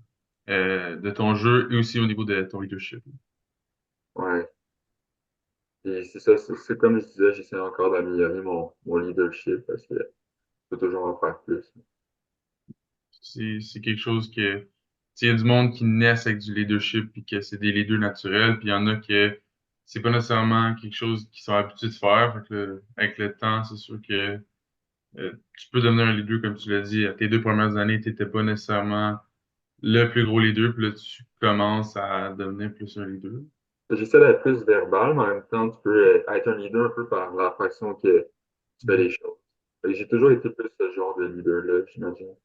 Speaker 3: de ton jeu et aussi au niveau de ton leadership.
Speaker 2: Ouais. Et c'est ça, c'est comme je disais, j'essaie encore d'améliorer mon leadership parce que je peux toujours en faire plus.
Speaker 3: C'est quelque chose que, tu sais, il y a du monde qui naissent avec du leadership puis que c'est des leaders naturels, puis il y en a que c'est pas nécessairement quelque chose qu'ils sont habitués de faire. Fait que avec le temps, c'est sûr que tu peux devenir un leader, comme tu l'as dit. À tes 2 premières années, tu n'étais pas nécessairement le plus gros leader, puis là, tu commences à devenir plus un leader.
Speaker 2: J'essaie d'être plus verbal, mais en même temps, tu peux être un leader un peu par la façon que tu fais les choses. Fait que j'ai toujours été plus ce genre de leader-là, j'imagine.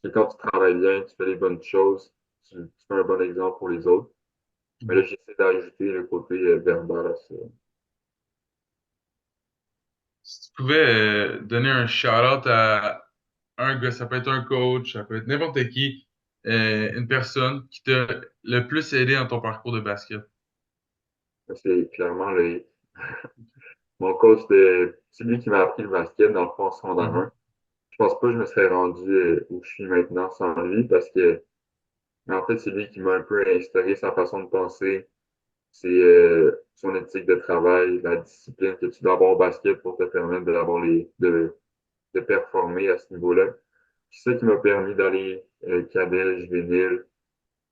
Speaker 2: Et quand tu travailles bien, tu fais les bonnes choses, tu fais un bon exemple pour les autres. Mais là, j'essaie d'ajouter le côté verbal à ça.
Speaker 3: Si tu pouvais donner un shout-out à un gars, ça peut être un coach, ça peut être n'importe qui, une personne qui t'a le plus aidé dans ton parcours de basket.
Speaker 2: C'est clairement mon c'est lui qui m'a appris le basket dans le fond en secondaire
Speaker 3: Mhm.
Speaker 2: 1. Je pense pas que je me serais rendu où je suis maintenant sans lui parce que, mais en fait, c'est lui qui m'a un peu instauré sa façon de penser. C'est son éthique de travail, la discipline que tu dois avoir au basket pour te permettre de performer à ce niveau-là. C'est ça qui m'a permis d'aller cadet, juvénile,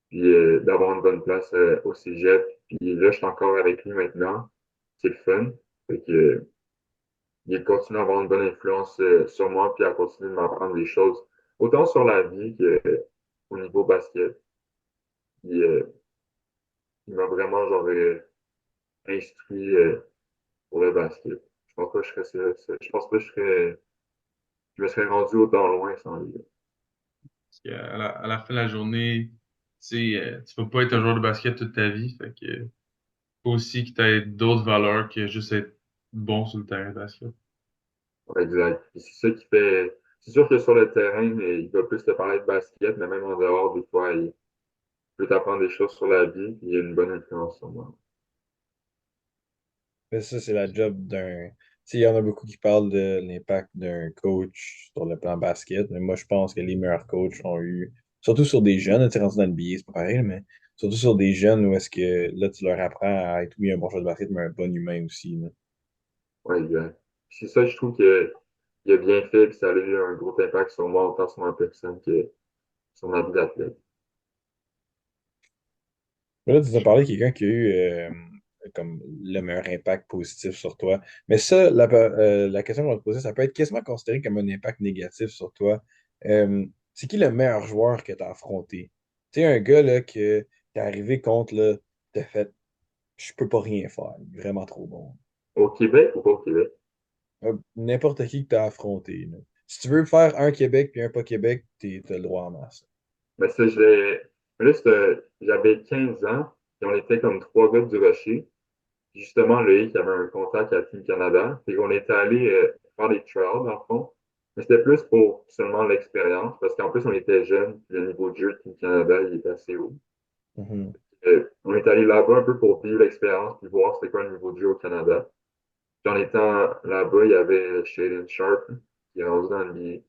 Speaker 2: puis d'avoir une bonne place au cégep. Puis là, je suis encore avec lui maintenant. C'est le fun. Fait que, il continue à avoir une bonne influence sur moi, puis à continuer de m'apprendre des choses, autant sur la vie qu'au niveau basket. Puis, il m'a vraiment genre, instruit pour le basket. Je pense pas que je pense pas que je me serais rendu autant loin sans lui.
Speaker 3: Parce qu'à la fin de la journée, tu vas pas être un joueur de basket toute ta vie. Fait que faut aussi que tu aies d'autres valeurs que juste être bon sur le terrain de basket.
Speaker 2: Ouais, exact. Puis c'est ça qui fait. C'est sûr que sur le terrain, il va plus te parler de basket, mais même en dehors, des fois, il peut t'apprendre des choses sur la vie, puis il a une bonne influence sur moi.
Speaker 1: Mais ça, c'est la job d'un. Tu sais, il y en a beaucoup qui parlent de l'impact d'un coach sur le plan basket, mais moi, je pense que les meilleurs coachs ont eu, surtout sur des jeunes, tu sais, rendu dans le billet, c'est pas pareil, mais surtout sur des jeunes où est-ce que là, tu leur apprends à être, oui, un bon joueur de basket, mais un bon humain aussi, là.
Speaker 2: Ouais, exact. Puis c'est ça, je trouve que il a bien fait, puis ça a eu un gros impact sur moi, autant sur ma personne que sur ma vie d'athlète.
Speaker 1: Mais là, tu nous as parlé de quelqu'un qui a eu comme le meilleur impact positif sur toi. Mais ça, la question qu'on va te poser, ça peut être quasiment considéré comme un impact négatif sur toi. C'est qui le meilleur joueur que tu as affronté? Tu sais, un gars là, que t'es arrivé contre, là, t'as fait, je peux pas rien faire, il est vraiment trop bon.
Speaker 2: Au Québec ou pas au Québec?
Speaker 1: N'importe qui que tu as affronté, là. Si tu veux faire un Québec puis un pas Québec, t'as le droit en masse.
Speaker 2: Mais ça, mais là, j'avais 15 ans, et on était comme trois gars du Rocher. Puis justement, Loïc avait un contact à Team Canada. Et on était allé faire des trials, dans le fond. Mais c'était plus pour seulement l'expérience, parce qu'en plus, on était jeunes, puis le niveau de jeu de Team Canada, il était assez haut.
Speaker 1: Mhm.
Speaker 2: On est allé là-bas un peu pour vivre l'expérience, puis voir c'était quoi le niveau de jeu au Canada. Puis en étant là-bas, il y avait Shaden Sharp, qui est rendu dans le NBA.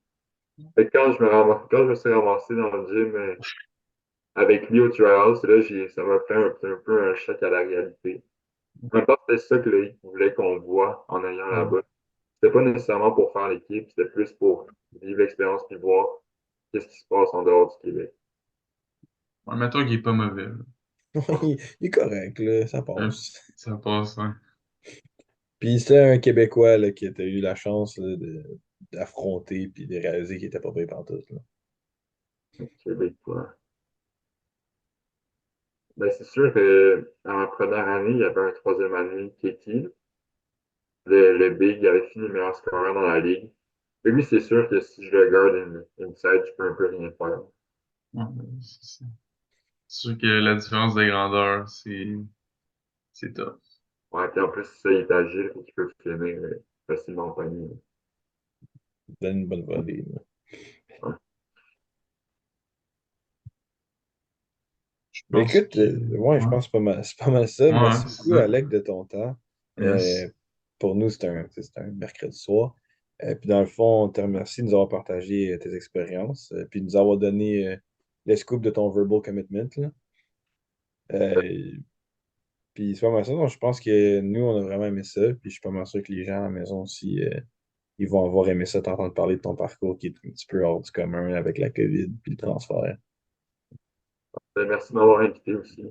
Speaker 2: Fait que quand je me suis ramassé dans le gym avec lui au trials, là, ça m'a fait un peu un choc à la réalité. En même temps, c'était ça que Loïc voulait qu'on voit en allant là-bas. C'était pas nécessairement pour faire l'équipe, c'était plus pour vivre l'expérience puis voir qu'est-ce qui se passe en dehors du Québec.
Speaker 3: Ouais, mettons qu'il est pas mauvais, là.
Speaker 1: Il est correct, là, ça
Speaker 3: Ouais,
Speaker 1: passe.
Speaker 3: ça passe, hein.
Speaker 1: Puis c'était un Québécois là, qui a eu la chance là, d'affronter puis de réaliser qu'il était pas payé pantoute, là.
Speaker 2: Québécois. Ben, c'est sûr que dans ma première année, il y avait un troisième année, Katie. Le Big, il avait fini meilleur scoreur dans la ligue. Et lui, c'est sûr que si je le garde inside, je peux un peu rien faire.
Speaker 3: Ouais, c'est sûr que la différence de grandeur, c'est top.
Speaker 2: Ouais, puis en plus, ça, il est agile, donc il peut finir facilement en panier.
Speaker 1: Il donne une bonne volée, là.
Speaker 2: Ouais.
Speaker 3: Je
Speaker 1: Mais
Speaker 3: pense
Speaker 1: écoute,
Speaker 3: que.
Speaker 1: ouais, je
Speaker 3: Ouais,
Speaker 1: pense que c'est pas mal ça.
Speaker 3: ouais,
Speaker 1: Merci
Speaker 3: c'est
Speaker 1: beaucoup,
Speaker 3: ça.
Speaker 1: Alec, de ton temps. Euh,
Speaker 3: Yes.
Speaker 1: pour nous, c'est un mercredi soir. Puis dans le fond, on te remercie de nous avoir partagé tes expériences, puis de nous avoir donné le scoop de ton verbal commitment, là. Euh, Puis c'est pas mal ça. Donc, je pense que nous, on a vraiment aimé ça. Puis je suis pas mal sûr que les gens à la maison aussi, ils vont avoir aimé ça, t'entendre parler de ton parcours qui est un petit peu hors du commun avec la COVID puis le transfert.
Speaker 2: Ben, merci de m'avoir invité aussi.